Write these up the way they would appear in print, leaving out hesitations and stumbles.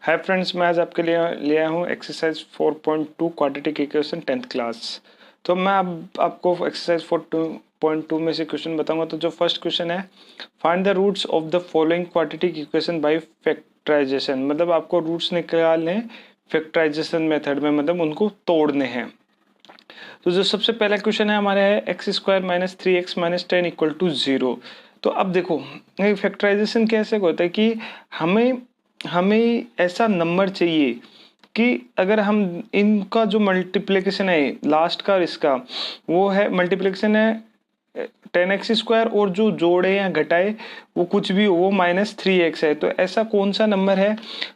Hi friends, मैं आज आपके लिए ले आया हूँ exercise 4.2 quadratic equation 10th class. तो मैं अब आपको एक्सरसाइज 4.2 में से क्वेश्चन बताऊंगा। तो जो फर्स्ट क्वेश्चन है, find the roots of the following quadratic equation by factorization. मतलब आपको रूट्स निकालने फैक्टराइजेशन मेथड में, मतलब उनको तोड़ने हैं। तो जो सबसे पहला क्वेश्चन है हमारा है x square minus 3x minus 10 equal to 0। तो अब देखो फैक्टराइजेशन कैसे होता है कि हमें हमें ऐसा नंबर चाहिए कि अगर हम इनका जो मल्टीप्लिकेशन है लास्ट का और इसका, वो है मल्टीप्लिकेशन है 10x² और जो जोड़े या घटाए वो कुछ भी हो वो -3x है। तो ऐसा कौन सा नंबर है,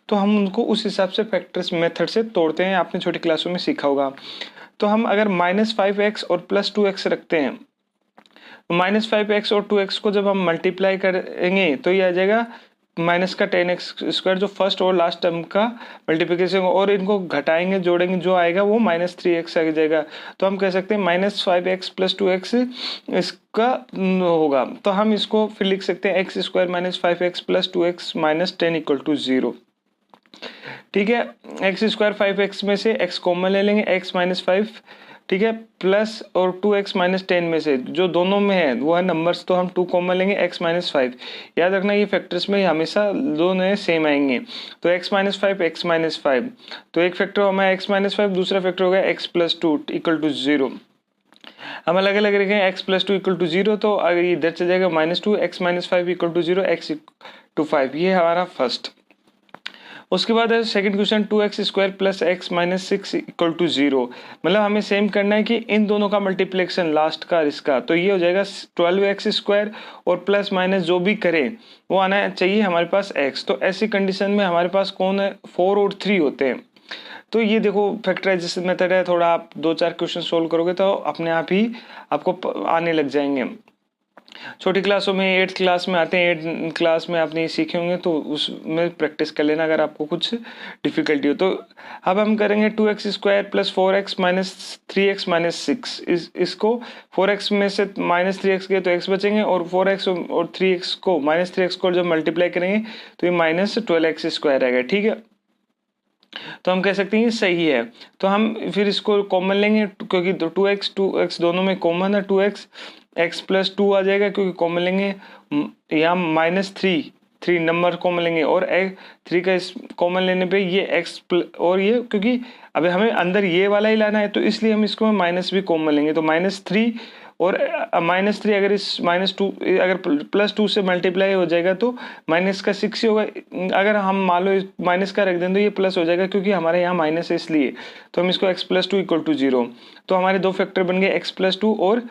तो हम उनको उस हिसाब से फैक्टर्स मेथड से तोड़ते हैं। आपने छोटी क्लासों में सीखा होगा। तो हम अगर -5x और +2x रखते हैं, -5x और 2x को जब हम मल्टीप्लाई करेंगे तो ये आ जाएगा माइनस का 10x², जो फर्स्ट और लास्ट टर्म का मल्टीप्लिकेशन, और इनको घटाएंगे जोड़ेंगे जो आएगा वो -3x आ जाएगा। तो हम कह सकते हैं -5x + 2x इसका होगा। तो हम इसको फिर लिख सकते हैं x² - 5x + 2x - 10 = 0। ठीक है, x² 5x में से x कॉमन ले लेंगे, x - 5, ठीक है, प्लस और 2x - 10 में से जो दोनों में है वो है नंबर्स, तो हम 2 कॉमन लेंगे, x - 5। याद रखना ये फैक्टर्स में हमेशा दोनों सेम आएंगे। तो x - 5 x - 5, तो एक फैक्टर हमारा x - 5, दूसरा फैक्टर हो गया x + 2 = 0। हम अलग अलग रखें x + 2 = 0, तो अगर इधर चल जाएगा -2 x - 5 = 0 x = 5। ये हमारा फर्स्ट। उसके बाद है सेकंड क्वेश्चन, 2x² + x - 6 = 0। मतलब हमें सेम करना है कि इन दोनों का मल्टीप्लिकेशन लास्ट का इसका, तो ये हो जाएगा 12x² और प्लस माइनस जो भी करें वो आना चाहिए हमारे पास x। तो ऐसी कंडीशन में हमारे पास कौन है, 4 और 3 होते हैं। तो ये देखो फैक्टराइजेशन मेथड है, थोड़ा आप 2-4 क्वेश्चन सोल्व करोगे तो अपने आप ही आपको आने लग जाएंगे। छोटी क्लासों में 8th क्लास में आते हैं, 8th क्लास में आपने सीखे होंगे, तो उसमें प्रैक्टिस कर लेना अगर आपको कुछ डिफिकल्टी हो। तो अब हम करेंगे 2x² + 4x - 3x - 6। इसको 4x में से -3x गए तो x बचेंगे, और 4x और 3x को -3x को जब मल्टीप्लाई करेंगे तो ये -12x² आएगा। ठीक है, तो हम कह सकते हैं ये सही है। तो हम फिर इसको कॉमन लेंगे, क्योंकि 2x दोनों में कॉमन है, 2x x + 2 आ जाएगा क्योंकि कॉमन लेंगे। यहाँ -3 नंबर कॉमन लेंगे, और 3 का कॉमन लेने पे ये x और ये, क्योंकि अभी हमें अंदर ये वाला ही लाना है तो इसलिए हम इसको माइनस भी कॉमन लेंगे। तो -3 और -3 अगर इस -2 अगर +2 से मल्टीप्लाई हो जाएगा तो माइनस का 6 ही होगा। अगर हम मान लो माइनस का रख दें तो ये प्लस हो जाएगा, क्योंकि हमारे यहाँ माइनस है इसलिए। तो हम इसको x + 2 = 0। तो हमारे दो फैक्टर बन गए x + 2 और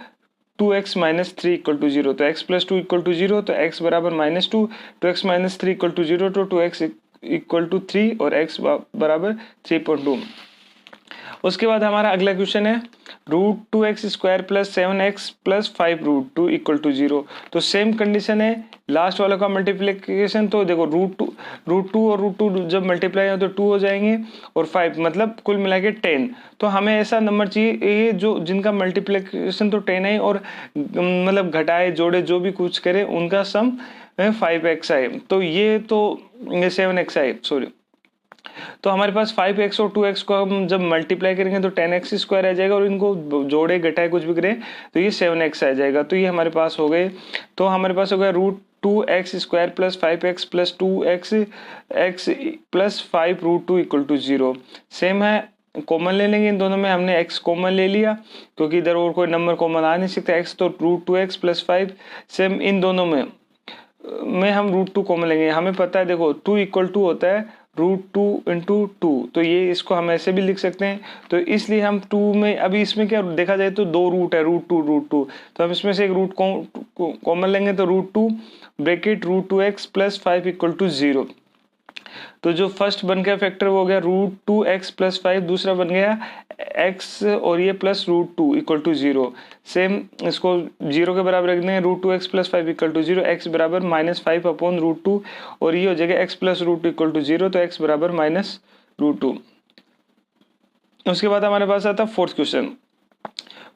2x - 3 = 0। तो x + 2 = 0, तो x बराबर -2, 2x - 3 = 0, तो 2x = 3 और x बराबर 3.2। उसके बाद हमारा अगला क्वेश्चन है √2x² + 7x + 5 √2 = 0। तो सेम कंडीशन है, लास्ट वालों का मल्टीप्लिकेशन। तो देखो √2 और √2 जब मल्टीप्लाई हो तो 2 हो जाएंगे, और 5 मतलब कुल मिला के 10। तो हमें ऐसा नंबर चाहिए जो जिनका मल्टीप्लिकेशन तो 10 है, और मतलब घटाए जोड़े जो भी कुछ करे उनका सम 5x आए। तो ये तो 7x आए, सॉरी। तो हमारे पास 5x और 2x को हम जब मल्टीप्लाई करेंगे तो 10x² आ जाएगा, और इनको जोड़े घटाए कुछ भी करें तो ये 7x आ जाएगा। तो ये हमारे पास हो गए। तो हमारे पास हो गया √2x² + 5x + 2x x + 5 √2 = 0। Same है, कॉमन ले लेंगे इन दोनों में। हमने x कॉमन ले लिया क्योंकि इधर और कोई नंबर कॉमन आ नहीं सकता x, तो √2x + 5। सेम इन दोनों में हम √2 कॉमन लेंगे। हमें पता है देखो 2 = 2 होता है, √2 × 2, तो ये इसको हम ऐसे भी लिख सकते हैं। तो इसलिए हम 2 में, अभी इसमें क्या देखा जाए तो 2 रूट है, √2, तो हम इसमें से एक रूट कॉमन लेंगे, तो √2 ब्रैकेट √2x + 5 = 0। तो जो फर्स्ट बन गया फैक्टर वो हो गया √2x + 5, दूसरा बन गया x और ये प्लस √2 = 0। सेम इसको 0 के बराबर रख देंगे, √2x + 5 = 0, x बराबर -5/√2, और ये हो जाएगा x + √2 = 0, तो x बराबर -√2। उसके बाद हमारे पास आता फोर्थ क्वेश्चन।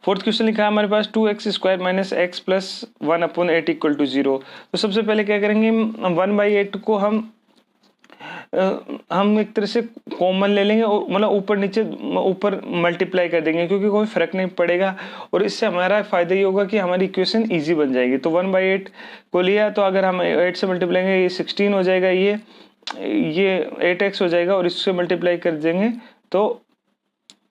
फोर्थ क्वेश्चन लिखा है हमारे पास 2x² - x + 1/8 = 0। तो सबसे पहले क्या करेंगे, 1/8 को हम हम एक तरह से कॉमन ले लेंगे और मतलब ऊपर नीचे ऊपर मल्टीप्लाई कर देंगे, क्योंकि कोई फर्क नहीं पड़ेगा और इससे हमारा फायदा ये होगा कि हमारी इक्वेशन ईजी बन जाएगी। तो 1/8 को लिया तो अगर हम 8 से मल्टीप्लाई करेंगे ये 16 हो जाएगा, ये 8x हो जाएगा और इससे मल्टीप्लाई कर देंगे तो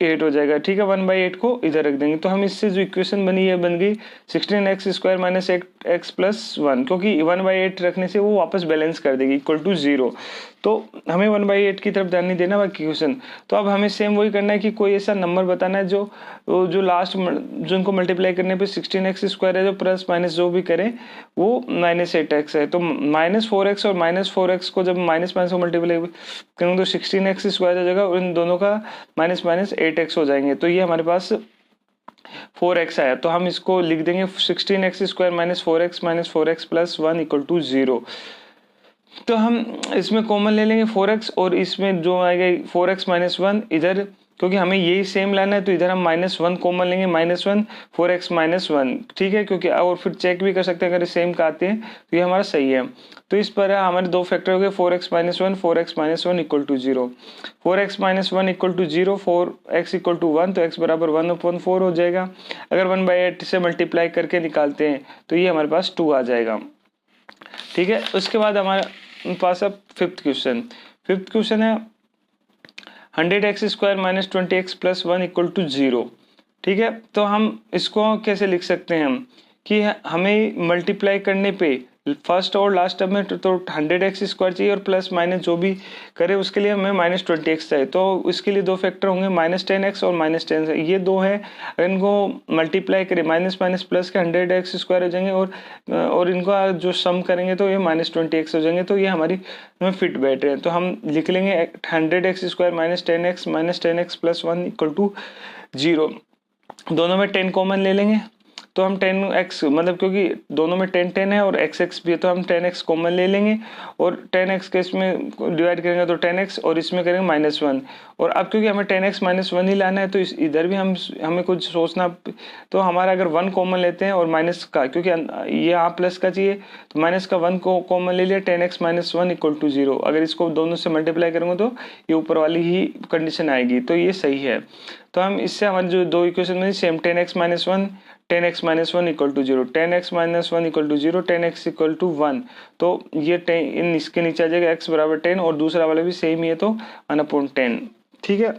8 हो जाएगा। ठीक है, 1/8 को इधर रख देंगे तो हम इससे जो इक्वेशन बनी है बन गई 16x² माइनस 8x प्लस 1, क्योंकि 1/8 रखने से वो वापस बैलेंस कर देगी इक्वल टू 0। तो हमें 1/8 की तरफ ध्यान नहीं देना बाकी इक्वेशन। तो अब हमें सेम वही करना है कि कोई ऐसा नंबर बताना है जो लास्ट जो इनको मल्टीप्लाई करने पे 16x² है, जो प्लस माइनस जो भी करें वो -8x है। तो -4x और -4x को जब माइनस को मल्टीप्लाई करेंगे तो 16x² हो जाएगा और इन दोनों का माइनस 8x हो जाएंगे। तो ये हमारे पास 4x आया, तो हम इसको लिख देंगे 16x² minus 4x plus 1 equal to 0। तो हम इसमें कॉमन ले लेंगे 4x और इसमें जो आएगा 4x माइनस 1 इधर, क्योंकि हमें यही सेम लाना है तो इधर हम -1 कॉमन लेंगे, -1 4x माइनस 1। ठीक है, क्योंकि और फिर चेक भी कर सकते हैं अगर सेम का आते हैं तो ये हमारा सही है। तो इस पर हमारे दो फैक्टर हो गए 4x minus 1 4x minus 1 equal to 0, 4x minus 1 equal to 0, 4x equal to 1, तो x बराबर 1/4 हो जाएगा। अगर 1/8 से मल्टीप्लाई करके निकालते हैं तो ये हमारे पास 2 आ जाएगा। ठीक है, उसके बाद हमारे पास अब फिफ्थ क्वेश्चन है 100x² minus 20x plus 1 equal to 0। ठीक है, तो हम इसको कैसे लिख सकते हैं हम कि हमें मल्टीप्लाई करने पे फर्स्ट और लास्ट टर्म में तो 100x² चाहिए और प्लस माइनस जो भी करे उसके लिए हमें -20x चाहिए। तो इसके लिए दो फैक्टर होंगे -10x और -10, ये दो है। अगर इनको मल्टीप्लाई करें माइनस प्लस के 100x² हो जाएंगे और इनको जो सम करेंगे तो ये -20x हो जाएंगे। तो ये हमारी फिट बैठ रहे हैं, तो हम लिख लेंगे 100x² minus 10x plus 1 equal to 0। दोनों में 10 कॉमन ले लेंगे तो हम 10x मतलब क्योंकि दोनों में 10 है और x भी है तो हम 10x कॉमन ले लेंगे और 10x के इसमें डिवाइड करेंगे तो 10x और इसमें करेंगे -1। और अब क्योंकि हमें 10x माइनस 1 ही लाना है तो इधर भी हमें कुछ सोचना, तो हमारा अगर 1 कॉमन लेते हैं और माइनस का, क्योंकि ये यहाँ प्लस का चाहिए तो माइनस का 1 को कॉमन ले लिया 10x माइनस 1 इक्वल टू 0। अगर इसको दोनों से मल्टीप्लाई करेंगे तो ये ऊपर वाली ही कंडीशन आएगी, तो ये सही है। तो हम इससे हमारी जो दो इक्वेशन में same 10x minus 1 10x minus 1 equal to 0, 10x minus 1 equal to 0, 10x equal to 1। तो ये 10 इसके नीचे आ जाएगा x बराबर 10 और दूसरा वाला भी सेम ही है तो 1/10। ठीक है,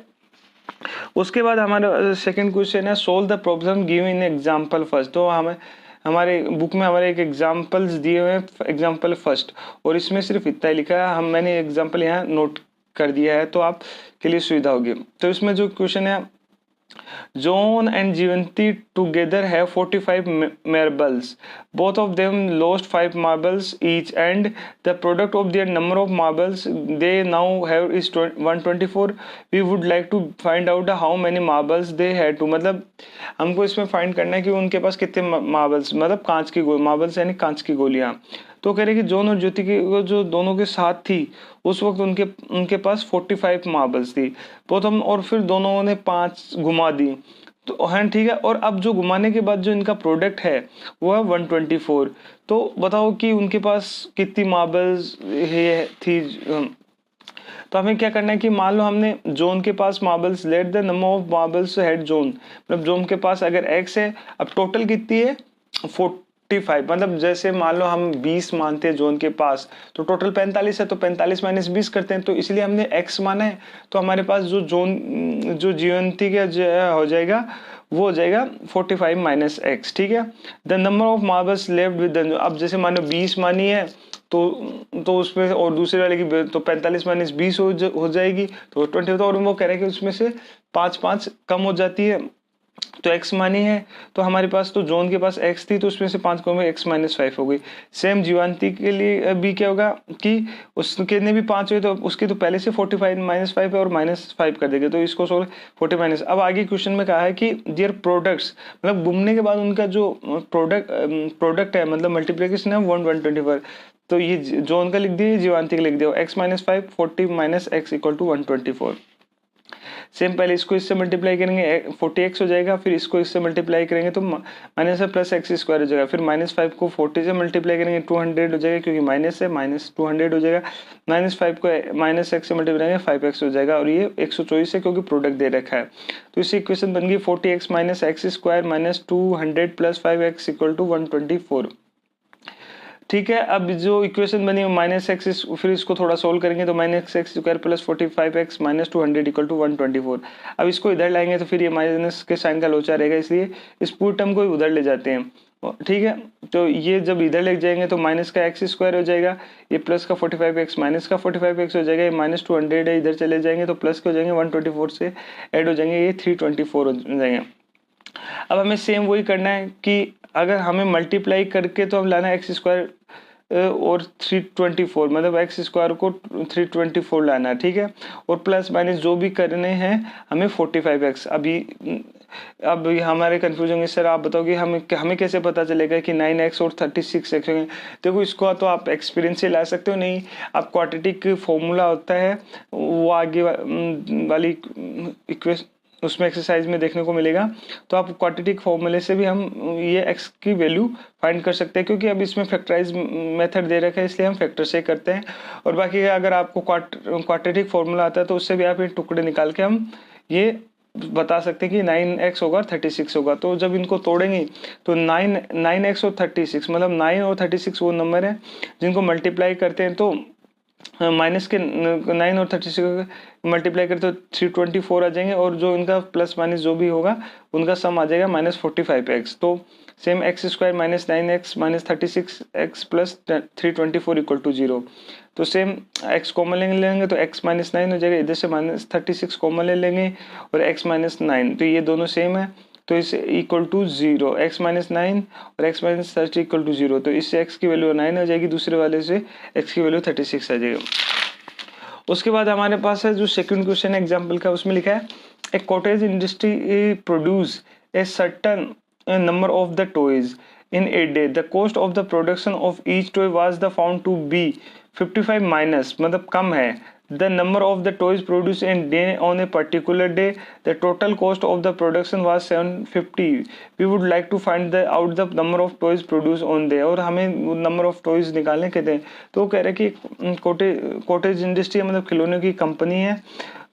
उसके बाद हमारा सेकंड क्वेश्चन है solve the problem given in example first. तो हमारे बुक में हमारे एक एग्जांपल्स दिए हुए हैं, एग्जांपल फर्स्ट, और इसमें सिर्फ इतना ही लिखा है। मैंने एग्जांपल यहाँ नोट कर दिया है तो आप के लिए सुविधा होगी। तो इसमें जो क्वेश्चन है John and Jivanti together have 45 marbles. Both of them lost 5 marbles each and the product of their number of marbles they now have is 124. We would like to find out how many marbles they had to, मतलब हमको इसमें find करना है कि उनके पास कितने marbles, मतलब कांच की मार्बल्स यानी कांच की गोलियां। तो कह रहे कि जॉन और ज्योति की जो दोनों के साथ थी उस वक्त उनके पास 45 मार्बल्स थी प्रथम, और फिर दोनों ने 5 घुमा दी तो है। ठीक है, और अब जो घुमाने के बाद जो इनका प्रोडक्ट है वो है 124। तो बताओ कि उनके पास कितनी मार्बल्स थी। तो हमें क्या करना है कि मान लो हमने जोन के पास marbles, let the number of marbles had John, मतलब जोन के पास अगर x है, अब टोटल कितनी है 45, मतलब जैसे मान लो हम 20 मानते हैं जोन के पास तो टोटल 45 है, तो 45 माइनस 20 करते हैं, तो इसलिए हमने x माना है। तो हमारे पास जो जीवंती का हो जाएगा वो हो जाएगा 45 माइनस x। ठीक है, the number of marbles left with the, अब जैसे मान लो 20 मानी है तो उसमें और दूसरे वाले की तो 45 माइनस 20 हो जाएगी तो 20 होता है, और वो कह रहे हैं कि उसमें से 5 कम हो जाती है तो x मानी है। तो हमारे पास तो जोन के पास x थी तो उसमें से 5 कम x माइनस 5 हो गई। सेम जीवांती के लिए भी क्या होगा कि उसके ने भी 5 हुए तो उसके तो पहले से 45 माइनस 5 है और -5 कर देंगे, तो इसको 40 माइनस। अब आगे क्वेश्चन में कहा है कि देयर प्रोडक्ट्स, मतलब घूमने के बाद उनका जो प्रोडक्ट है मतलब मल्टीप्लिकेशन है 124। तो ये जोन का लिख दिया, जीवांती का लिख दिया, x minus 5 40 minus x equal to 124। Same पहले इसको इससे मल्टीप्लाई करेंगे 40x हो जाएगा, फिर इसको इससे मल्टीप्लाई करेंगे तो माइनस है प्लस एक्स स्क्वायर हो जाएगा, फिर -5 को 40 से मल्टीप्लाई करेंगे 200 हो जाएगा, क्योंकि माइनस है माइनस 200 हो जाएगा, -5 को माइनस एक्स से मल्टीप्लाई करेंगे 5x हो जाएगा, और ये 124 है क्योंकि प्रोडक्ट दे रखा है। तो इससे इक्वेशन बन गई 40x minus x square minus 200 plus 5x equal to 124। ठीक है, अब जो इक्वेशन बनी है -x, फिर इसको थोड़ा सोल्व करेंगे तो -x square plus 45x minus 200 equal to 124। अब इसको इधर लाएंगे तो फिर ये माइनस के साइन का लोचा रहेगा, इसलिए इस पूरे टर्म को उधर ले जाते हैं। ठीक है, तो ये जब इधर ले जाएंगे तो माइनस का एक्स स्क्वायर हो जाएगा, ये प्लस का 45x माइनस का 45x हो जाएगा, ये -200 है, इधर चले जाएंगे तो प्लस के हो जाएंगे, 124 से ऐड हो जाएंगे, ये 324 हो जाएंगे। अब हमें सेम वही करना है कि अगर हमें मल्टीप्लाई करके तो हम लाना है एक्स स्क्वायर और 324, मतलब एक्स स्क्वायर को 324 लाना है। ठीक है, और प्लस माइनस जो भी करने हैं हमें 45x। अब हमारे कंफ्यूजन होंगे, सर आप बताओगे हमें कैसे पता चलेगा कि 9x और 36x होंगे। देखो इसको तो आप एक्सपीरियंस से ला सकते हो, नहीं आप क्वाड्रेटिक फॉर्मूला होता है वो आगे वाली इक्वेशन उसमें एक्सरसाइज में देखने को मिलेगा, तो आप क्वाड्रेटिक फॉर्मूले से भी हम ये x की वैल्यू फाइंड कर सकते हैं, क्योंकि अब इसमें फैक्टराइज मेथड दे रखा है इसलिए हम फैक्टर से करते हैं। और बाकी अगर आपको क्वाड्रेटिक फॉर्मूला आता है तो उससे भी आप ये टुकड़े निकाल के हम ये बता सकते हैं कि 9x होगा और 36 होगा। तो जब इनको तोड़ेंगे तो 9x और 36, मतलब 9 और 36 वो नंबर है जिनको मल्टीप्लाई करते हैं तो माइनस के 9 और 36 मल्टीप्लाई करते तो 324 आ जाएंगे, और जो इनका प्लस माइनस जो भी होगा उनका सम आ जाएगा -45x। तो same x square minus 9x minus 36x plus 324 equal to 0। तो सेम x कॉमन लेंगे तो x माइनस 9 हो जाएगा, इधर से -36 कॉमन ले लेंगे और x माइनस 9, तो ये दोनों सेम है तो इसे इक्वल टू 0, x माइनस 9 और x माइनस 30 इक्वल टू 0। तो इससे x की वैल्यू 9 हो जाएगी, दूसरे वाले से x की वैल्यू 36 आ जाएगी। उसके बाद हमारे पास है जो सेकंड क्वेश्चन एग्जांपल का, उसमें लिखा है a cottage industry produce a certain number of the toys in a day, the cost of the production of each toy was the found to be 55 minus, मतलब कम है, the number of the toys produced in day on a particular day, the total cost of the production was 750, we would like to find out the number of toys produced on day। और हमें number of toys निकालने कहते हैं। तो वो कह रहे हैं कि कॉटेज इंडस्ट्री मतलब खिलौने की कंपनी है,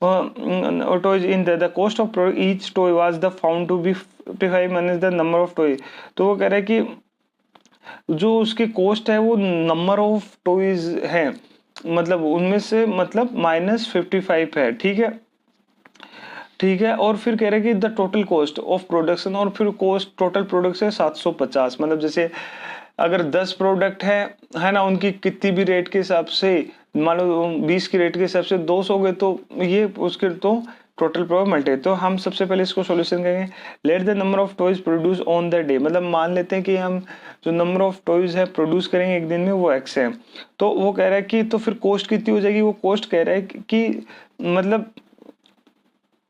और toys in the cost of each toy was the found to be 55 minus the number of toy. तो वो कह रहे हैं कि जो उसकी कॉस्ट है वो नंबर ऑफ टॉयज है, मतलब उनमें से मतलब -55 है। ठीक है, ठीक है, और फिर कह रहे हैं कि the total cost of production, और फिर कॉस्ट टोटल प्रोडक्ट है 750, मतलब जैसे अगर 10 प्रोडक्ट है ना, उनकी कितनी भी रेट के हिसाब से, मान लो 20 की रेट के हिसाब से 200 गए तो ये उसके तो टोटल प्रोबेबिलिटी। तो हम सबसे पहले इसको सॉल्यूशन करेंगे, late the number of toys produce on the day, मतलब मान लेते हैं कि हम जो नंबर ऑफ टॉयज है प्रोड्यूस करेंगे एक दिन में वो x है। तो वो कह रहा है कि तो फिर कॉस्ट कितनी हो जाएगी, वो कॉस्ट कह रहा है कि मतलब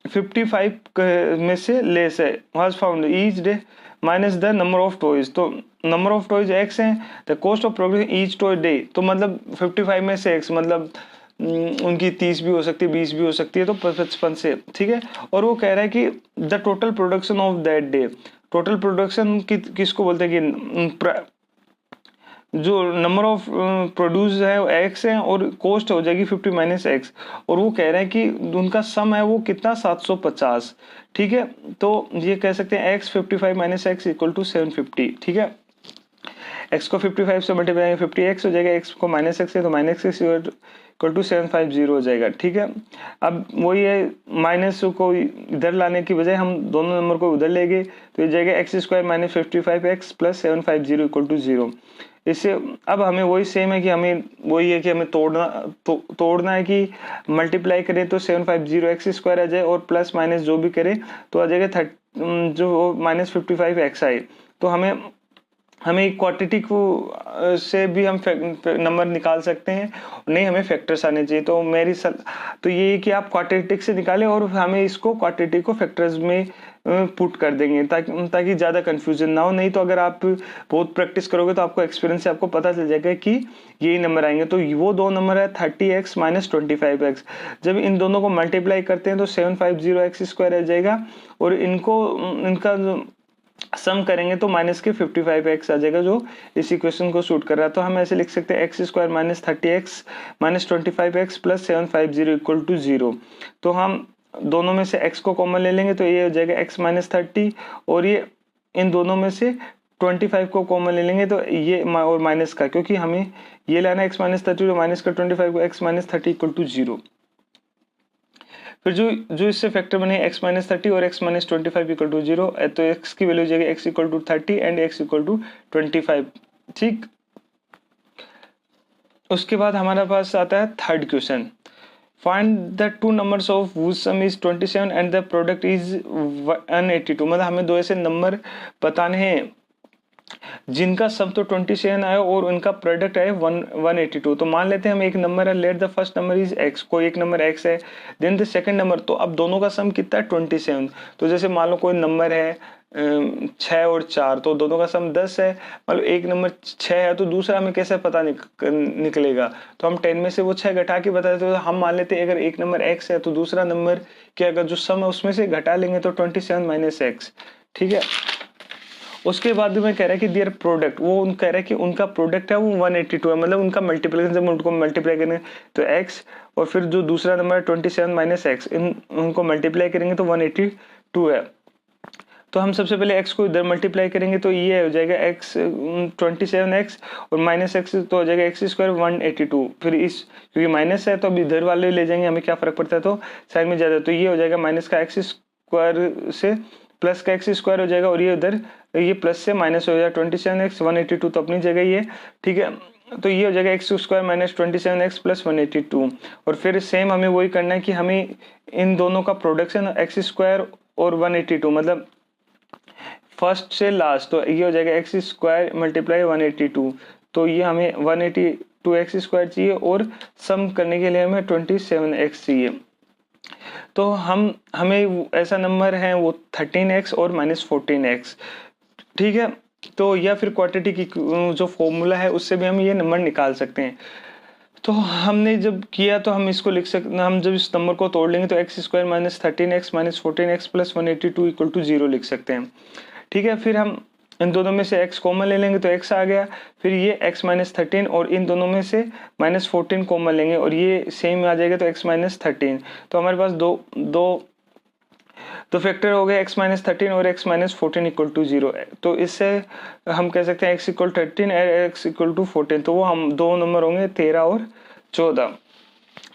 55 में से लेस है, was found each day minus the number of toys. तो नंबर ऑफ टॉयज x है, the cost of production each toy day, तो मतलब 55 में से x, मतलब उनकी 30 भी हो सकती है, 20 भी हो सकती है, तो 55 से। ठीक है, और वो कह रहा है कि the total production of that day, total production किसको बोलते हैं कि जो नंबर ऑफ प्रोड्यूस है वो x है और कॉस्ट हो जाएगी 50 माइनस एक्स, और वो कह रहे हैं कि उनका सम है वो कितना 750। ठीक है, तो ये कह सकते हैं x 55 minus x equal to 750। ठीक है, x को 55 से मल्टीप्लाई 50x हो जाएगा, x को माइनस एक्स है तो माइनस एक्स इक्वल टू 750 हो जाएगा। ठीक है, अब वही है, माइनस को इधर लाने की बजाय हम दोनों नंबर को उधर लेंगे तो ये जाएगा x square minus 55x plus 750 equal to 0। इससे अब हमें वही सेम है कि हमें वही है कि हमें तोड़ना है कि मल्टीप्लाई करें तो 750x स्क्वायर आ जाए और प्लस माइनस जो भी करें तो आ जाएगा जो -55x आए। तो हमें हमें क्वांटिटी को से भी हम नंबर निकाल सकते हैं, नहीं हमें फैक्टर्स आने चाहिए। तो मेरी तो ये है कि आप क्वाड्रेटिक से निकालें और हमें इसको क्वांटिटी को फैक्टर्स में पुट कर देंगे ताकि ज़्यादा कंफ्यूजन ना हो। नहीं तो अगर आप बहुत प्रैक्टिस करोगे तो आपको एक्सपीरियंस से आपको पता चल जाएगा कि यही नंबर आएंगे। तो वो दो नंबर है 30x माइनस 25x। जब इन दोनों को मल्टीप्लाई करते हैं तो 750x² आ जाएगा और इनका सम करेंगे तो माइनस के 55x आ जाएगा, जो इस इक्वेशन को सूट कर रहा है। तो हम ऐसे लिख सकते हैं x² minus 30x minus 25x plus 750 equal to 0। तो हम दोनों में से x को कॉमन ले लेंगे तो ये हो जाएगा x माइनस 30 और ये इन दोनों में से 25 को कॉमन ले लेंगे तो ये और माइनस का, क्योंकि हमें ये लेना है x माइनस 30 और माइनस का 25 को x माइनस 30 इक्वल टू 0। फिर जो इससे फैक्टर बने x माइनस 30 और x माइनस 25 इक्वल टू 0, तो x की वैल्यू हो जाएगी x equal to 30 and x equal to 25। ठीक, उसके बाद हमारे पास आता है third question. Find the two numbers of whose sum is 27 and the product is 182। मतलब हमें दो ऐसे नंबर बताने हैं जिनका सम तो 27 आया और उनका प्रोडक्ट है 182। तो मान लेते हैं हम एक नंबर है, let the first number is x, कोई एक नंबर x है, देन द सेकंड नंबर। तो अब दोनों का सम कितना है 27। तो जैसे मान लो कोई नंबर है 6 और 4, तो दोनों का सम 10 है। मतलब एक नंबर 6 है तो दूसरा हमें कैसे पता निकलेगा, तो हम 10 में से वो 6 घटा के बताते। तो हम मान लेते हैं अगर एक नंबर x है तो दूसरा नंबर क्या, अगर जो सम है उसमें से घटा लेंगे तो 27 माइनस x। ठीक है, उसके बाद में कह रहा है कि देयर प्रोडक्ट, वो कह रहा है कि उनका प्रोडक्ट है वो 182 है। मतलब उनका मल्टीप्लिकेशन जब उनको मल्टीप्लाई करेंगे तो x और फिर जो दूसरा नंबर है 27 माइनस x, इन उनको मल्टीप्लाई करेंगे तो 182 है। तो हम सबसे पहले x को इधर मल्टीप्लाई करेंगे तो ये हो जाएगा x 27x और माइनस x तो हो जाएगा x² 182। फिर इस क्योंकि माइनस है तो अब इधर वाले ले जाएंगे, हमें क्या फर्क पड़ता है, तो साइड में ज्यादा। तो ये हो जाएगा माइनस का x² से प्लस का x² हो जाएगा और ये उधर ये प्लस से माइनस हो जाएगा 27x 182 तो अपनी जगह ये। ठीक है, तो ये हो जाएगा x² माइनस 27x प्लस 182। और फिर सेम हमें वही करना है कि हमें इन दोनों का प्रोडक्ट है ना x² और 182, मतलब फर्स्ट से लास्ट। तो ये हो जाएगा x² मल्टीप्लाई 182। तो ये हमें 182x² चाहिए और सम करने के लिए हमें 27x चाहिए। तो हमें ऐसा नंबर है वो 13x और माइनस 14x। ठीक है, तो या फिर क्वाड्रेटिक जो फॉर्मूला है उससे भी हम ये नंबर निकाल सकते हैं। तो हमने जब किया तो हम इसको लिख सकते, हम जब इस नंबर को तोड़ लेंगे तो x² minus 13x minus 14x plus 182 equal to 0 लिख सकते हैं। ठीक है, फिर हम इन दोनों में से x कॉमन ले लेंगे तो x आ गया। फिर ये x माइनस 13 और इन दोनों में से माइनस 14 कॉमन लेंगे और ये सेम आ जाएगा तो x माइनस 13। तो हमारे पास दो फैक्टर हो गए x माइनस 13 और x माइनस 14 इक्वल टू 0। तो इससे हम कह सकते हैं x इक्वल 13 और x इक्वल टू 14। तो वो हम दो नंबर होंगे 13 और 14।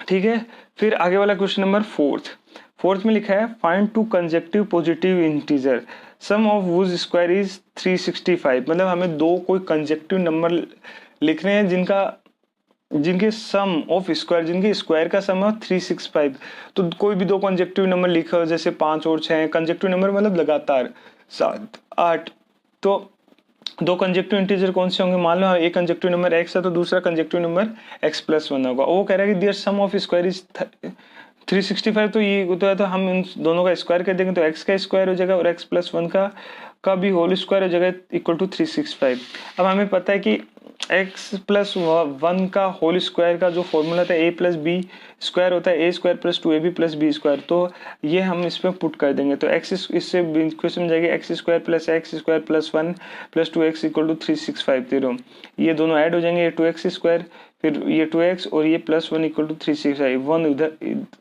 ठीक है, फिर आगे वाला क्वेश्चन नंबर फोर्थ में लिखा है find two consecutive positive integer sum of whose square is 365। मतलब हमें दो कोई कंसेक्यूटिव नंबर लिखने हैं जिनके सम ऑफ स्क्वायर, जिनके स्क्वायर का सम है 365। तो कोई भी दो कंसेक्यूटिव नंबर लिखो, जैसे 5 और 6 कंसेक्यूटिव नंबर मतलब लगातार 7 8। तो दो कंसेक्यूटिव इंटीजर कौन से होंगे, मान लो एक कंसेक्यूटिव नंबर x है तो दूसरा कंसेक्यूटिव नंबर x प्लस 1 होगा। वो कह रहा है कि their sum of square is 365। तो ये होता है तो हम इन दोनों का स्क्वायर कर देंगे तो x का स्क्वायर हो जाएगा और x प्लस 1 का भी होल स्क्वायर हो जाएगा इक्वल टू 365। अब हमें पता है कि x प्लस 1 का होल स्क्वायर का जो फॉर्मूला था a प्लस बी स्क्वायर होता है a² plus 2ab plus b square. तो ये हम इसमें पुट कर देंगे तो x इससे क्वेश्चन जाएगी x² plus 1 plus 2x equal to 3650। ये दोनों ऐड हो जाएंगे, ये 2x², फिर ये 2x और ये प्लस 1 इक्वल टू 365। 1 इधर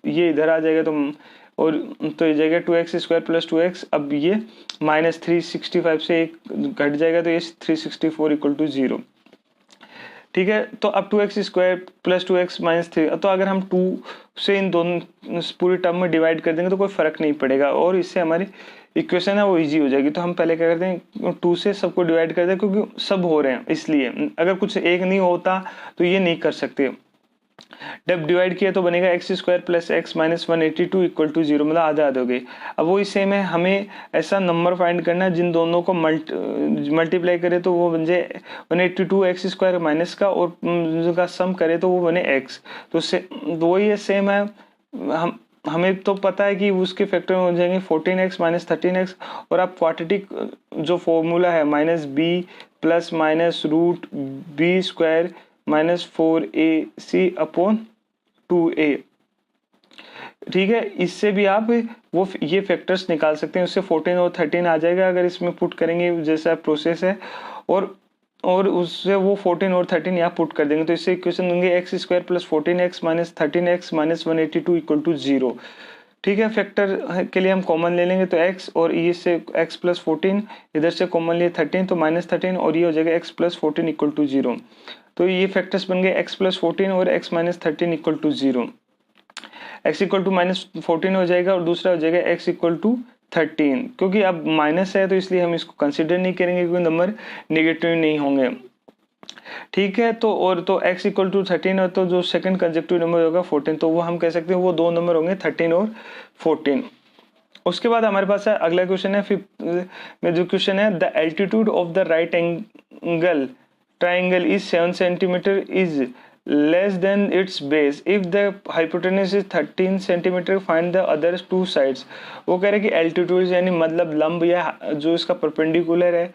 ये इधर आ जाएगा तो ये जाएगा 2x² प्लस 2x। अब ये माइनस 365 से एक घट जाएगा तो ये 364 इक्वल टू 0। ठीक है, तो अब 2x² प्लस 2x माइनस 3। तो अगर हम 2 से इन दोनों पूरी टर्म में डिवाइड कर देंगे तो कोई फर्क नहीं पड़ेगा और इससे हमारी इक्वेशन है वो इजी हो जाएगी। तो हम पहले क्या करते हैं 2 से सबको डिवाइड कर दें क्योंकि सब हो रहे हैं, इसलिए अगर कुछ एक नहीं होता तो ये नहीं कर सकते। जब डिवाइड किया तो बनेगा x square plus x minus 182 equal to 0, मतलब आधा आधा हो गई। अब वही सेम है, हमें ऐसा नंबर फाइंड करना है जिन दोनों को मल्टीप्लाई करे तो वो बन जाए 182 एक्स स्क्वायर माइनस का, और जिनका सम करे तो वो बने एक्स। तो वही है, सेम है। हमें तो पता है कि उसके फैक्टर हो जाएंगे 14x माइनस 13x, और आप क्वाड्रेटिक जो फॉर्मूला है minus b plus minus root b square minus 4ac upon 2a, ठीक है, इससे भी आप वो ये फैक्टर्स निकाल सकते हैं। उससे 14 और 13 आ जाएगा अगर इसमें पुट करेंगे, जैसा प्रोसेस है, और उससे वो 14 और 13 यहाँ पुट कर देंगे। तो इससे इक्वेशन देंगे x square plus 14x minus 13x minus 182 equal to 0, ठीक है। फैक्टर के लिए हम कॉमन ले लेंगे, तो x और ये से x प्लस 14, इधर से कॉमन लिए 13 तो माइनस 13, और ये हो जाएगा x प्लस 14 इक्वल टू 0। तो ये फैक्टर्स बन गए x प्लस 14 और x minus 13 equal to 0। x equal to minus 14 हो जाएगा, और दूसरा हो जाएगा x इक्वल टू 13, क्योंकि अब माइनस है तो इसलिए हम इसको कंसिडर नहीं करेंगे, क्योंकि नंबर नेगेटिव नहीं होंगे, ठीक है। तो और तो x इक्वल टू 13 है, तो जो सेकंड कंसेक्टिव नंबर होगा 14, तो वो हम कह सकते हैं वो दो नंबर होंगे 13 और 14। उसके बाद हमारे पास है अगला क्वेश्चन है फिफ्थ में, जो क्वेश्चन है the altitude of the right angle triangle is 7 centimetre is less than it's base if the hypotenuse is 13 centimetre find the other two sides. वो कह रहे हैं कि एल्टीट्यूड यानी मतलब लंब या जो इसका परपेंडिकुलर है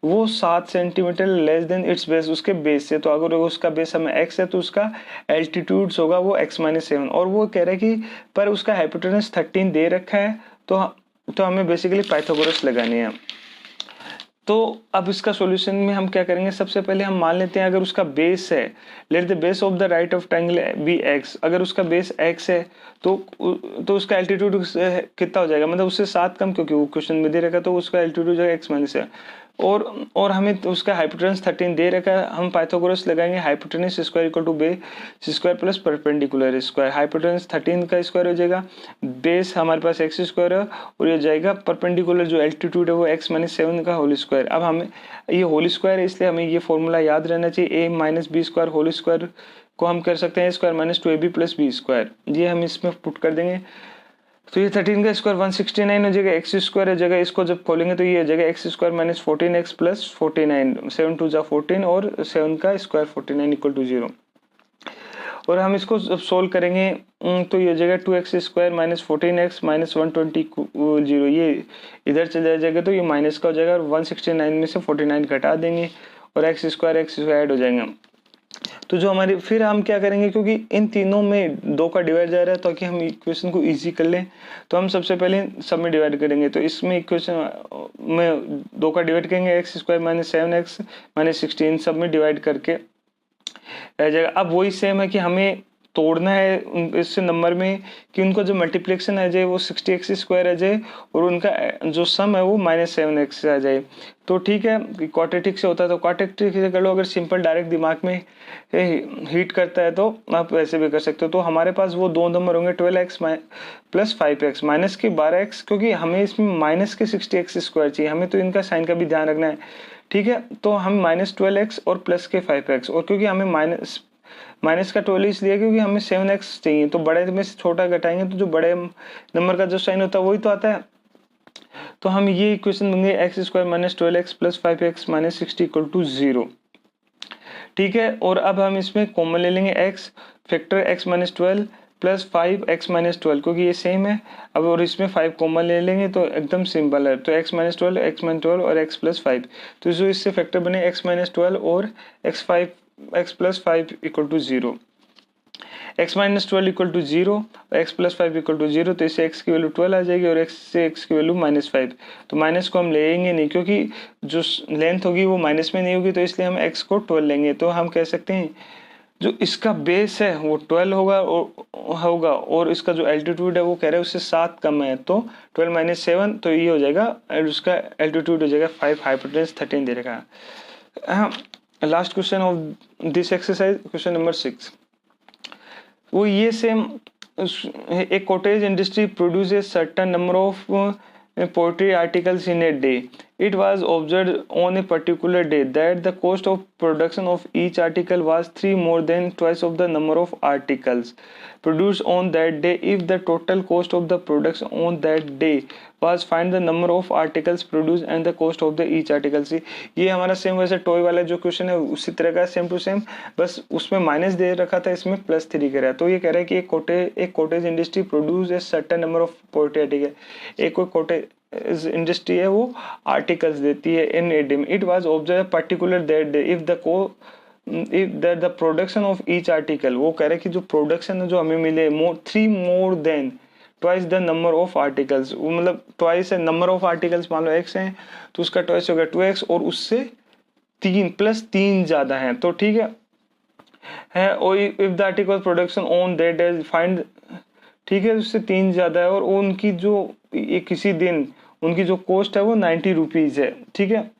वो 7 centimetre less than it's base, उसके बेस से। तो अगर उसका बेस हमें x है तो उसका एल्टीट्यूड्स होगा वो x माइनस 7, और वो कह रहा है कि पर उसका हाइपोटेनस 13 दे रखा है, तो हमें बेसिकली पाइथागोरस लगानी है। तो अब इसका सॉल्यूशन में हम क्या करेंगे, सबसे पहले हम मान लेते हैं अगर उसका बेस है, let the base of the right of triangle be x, अगर उसका बेस x है तो उसका एल्टीट्यूड कितना हो जाएगा, मतलब उससे 7 कम, क्योंकि वो क्वेश्चन में दे रखा है, तो उसका एल्टीट्यूड हो जाएगा x माइनस है, और हमें तो उसका हाइपोटेनस 13 दे रखा है। हम पाइथागोरस लगाएंगे, hypotenuse square equal to base square plus perpendicular square. Hypotenuse 13 का स्क्वायर हो जाएगा, बेस हमारे पास एक्स स्क्वायर है, और ये जाएगा परपेंडिकुलर जो एल्टीट्यूड है वो एक्स माइनस 7 का होल स्क्वायर। अब हमें ये होल स्क्वायर है इसलिए हमें ये फॉर्मूला याद रहना चाहिए, a minus b square whole square को हम कर सकते हैं square minus 2ab plus b square, ये हम इसमें पुट कर देंगे। तो ये 13 का स्क्वायर 169 हो जाएगा, एक्स स्क्वायर हो जाएगा, इसको जब खोलेंगे तो ये हो जाएगा x square minus 14x plus 49, 7 2 जा 14 और 7 का स्क्वायर 49 इक्वल टू 0। और हम इसको जब सोल्व करेंगे तो ये हो जाएगा 2x square minus 14x minus 120 0, ये इधर चला जाएगा तो ये माइनस का हो जाएगा, और 169 में से 49 घटा देंगे और एक्स स्क्वायर ऐड हो जाएंगे। तो जो हमारे फिर हम क्या करेंगे, क्योंकि इन तीनों में 2 का डिवाइड जा रहा है ताकि हम इक्वेशन को इजी कर लें, तो हम सबसे पहले सब में डिवाइड करेंगे। तो इसमें इक्वेशन में 2 का डिवाइड करेंगे, x square minus 7x minus 16 सब में डिवाइड करके रह जाएगा। अब वही सेम है कि हमें तोड़ना है इस नंबर में कि उनको जो मल्टीप्लिकेशन आ जाए वो 60x स्क्वायर आ जाए, और उनका जो सम है वो माइनस 7x आ जाए। तो ठीक है, क्वाड्रेटिक से होता है तो क्वाड्रेटिक से कर लो, अगर सिंपल डायरेक्ट दिमाग में हीट करता है तो आप वैसे भी कर सकते हो। तो हमारे पास वो दो नंबर होंगे 12x प्लस 5x माइनस के 12x, क्योंकि हमें इसमें माइनस के 60x स्क्वायर चाहिए, हमें तो इनका साइन का भी ध्यान रखना है, ठीक है। तो हम माइनस 12x और प्लस के 5x, और क्योंकि हमें माइनस का 12 इसलिए क्योंकि हमें 7x चाहिए, तो बड़े में से छोटा घटाएंगे तो जो बड़े नंबर का जो साइन होता है वही तो आता है। तो हम ये इक्वेशन देंगे x square minus 12x plus 5x minus 60 equal to 0, ठीक है। और अब हम इसमें कॉमन ले लेंगे x factor x minus 12 plus 5x minus 12, क्योंकि ये सेम है। अब और इसमें 5 कॉमन ले लेंगे तो एकदम सिंपल है, तो x माइनस 12 x माइनस 12 और x प्लस 5, तो जो इससे फैक्टर बने x माइनस 12 और x plus 5 equal to 0, x minus 12 equal to 0 और x प्लस 5 इक्वल टू 0, तो इससे x की वैल्यू 12 आ जाएगी और x से x की वैल्यू माइनस 5। तो माइनस को हम लेंगे नहीं, क्योंकि जो लेंथ होगी वो माइनस में नहीं होगी, तो इसलिए हम x को 12 लेंगे। तो हम कह सकते हैं जो इसका बेस है वो 12 होगा और इसका जो एल्टीट्यूड है वो कह रहे हैं उससे 7 कम है, तो 12 माइनस 7, तो ये हो जाएगा, और उसका एल्टीट्यूड हो जाएगा 5, हाइपोटेनस 13 दे रखा। Last question of this exercise, question number 6, वो ये सेम, एक cottage industry produces certain number of poetry articles in a day, It was observed on a particular day that the cost of production of each article was 3 more than twice of the number of articles produced on that day. If the total cost of the production on that day was, find the number of articles produced and the cost of the each article. सी ये हमारा same वैसे toy वाला जो question है उसी तरह का same to same, बस उसमें माइनस दे रखा था, इसमें +3 कह रहा है। तो ये कह रहा है कि एक cottage industry produce a certain number of poultry article, एक कोई कॉटेज इंडस्ट्री है वो आर्टिकल्स देती है in a day. It was observe particular that day if the production of each article, वो कह रहे हैं कि जो प्रोडक्शन है जो हमें मिले 3 more than twice the number of articles, वो मतलब ट्वाइस है नंबर ऑफ आर्टिकल्स, मान लो x है तो उसका ट्वाइस हो गया 2x और उससे 3 ज़्यादा है। तो ठीक है और if the article production on that day find, ठीक है उससे 3 ज़्यादा है और उनकी जो किसी दिन उनकी जो कॉस्ट है वो 90 रुपीज़ है। ठीक है,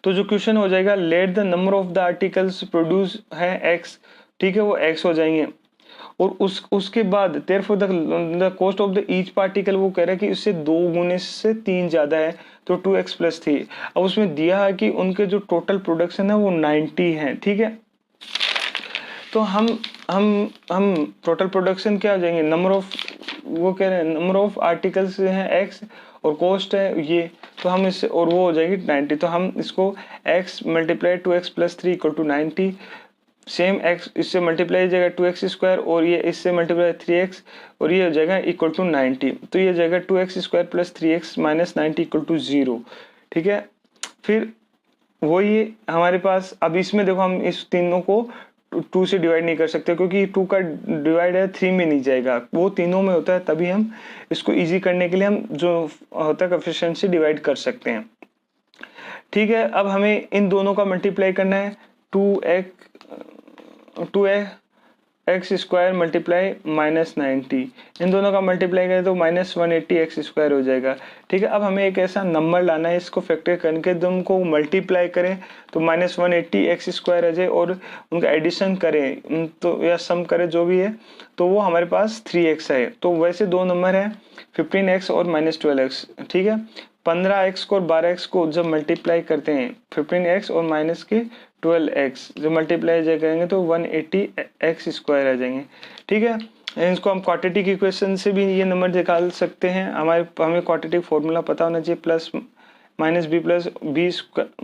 तो जो क्वेश्चन हो जाएगा late the number of the articles produce है x, ठीक है वो x हो जाएंगे और उसके बाद therefore the cost of the each particle, वो कह रहा है कि उससे 2 गुने से 3 ज़्यादा है तो 2x + 3। अब उसमें दिया है कि उनके जो टोटल प्रोडक्शन है वो 90 है। ठीक है, तो हम टोटल प्रोडक्शन क्या हो जाएंगे, नंबर ऑफ, वो कह रहे हैं नंबर ऑफ आर्टिकल्स है x और कॉस्ट है ये, तो हम इससे और वो हो जाएगी 90, तो हम इसको x × 2x + 3 = 90, सेम x इससे मल्टीप्लाई हो जाएगा 2x² और ये इससे मल्टीप्लाई 3x और ये हो जाएगा = 90, तो ये हो जाएगा 2x² + 3x - 90 = 0। ठीक है, फिर वो ये हमारे पास, अब इसमें देखो हम इस तीनों को 2 से डिवाइड नहीं कर सकते क्योंकि 2 का डिवाइड है 3 में नहीं जाएगा, वो तीनों में होता है, तभी हम इसको इजी करने के लिए हम जो होता है कोएफिशिएंट डिवाइड कर सकते हैं। ठीक है, अब हमें इन दोनों का मल्टीप्लाई करना है, 2x² - -90, इन दोनों का मल्टीप्लाई करें तो -180x² हो जाएगा। ठीक है, अब हमें एक ऐसा नंबर लाना है, इसको फैक्टर करके तुमको मल्टीप्लाई करें तो -180x² आ जाए और उनका एडिशन करें तो या सम करें जो भी है तो वो हमारे पास 3x है। तो वैसे दो नंबर है 15x और -12x। ठीक है, 15x को और 12x को जब मल्टीप्लाई करते हैं 15x और -12x जब मल्टीप्लाई करेंगे तो 180x² आ जाएंगे। ठीक है, इसको हम क्वाड्रेटिक इक्वेशन से भी ये नंबर निकाल सकते हैं, हमें क्वाड्रेटिक फॉर्मूला पता होना चाहिए, +-b + b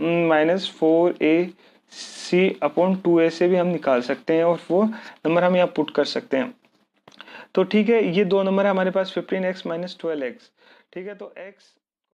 -4ac/2a से भी हम निकाल सकते हैं और वो नंबर हम यहाँ पुट कर सकते हैं। तो ठीक है, ये दो नंबर है हमारे पास 15x - 12x। ठीक है, तो x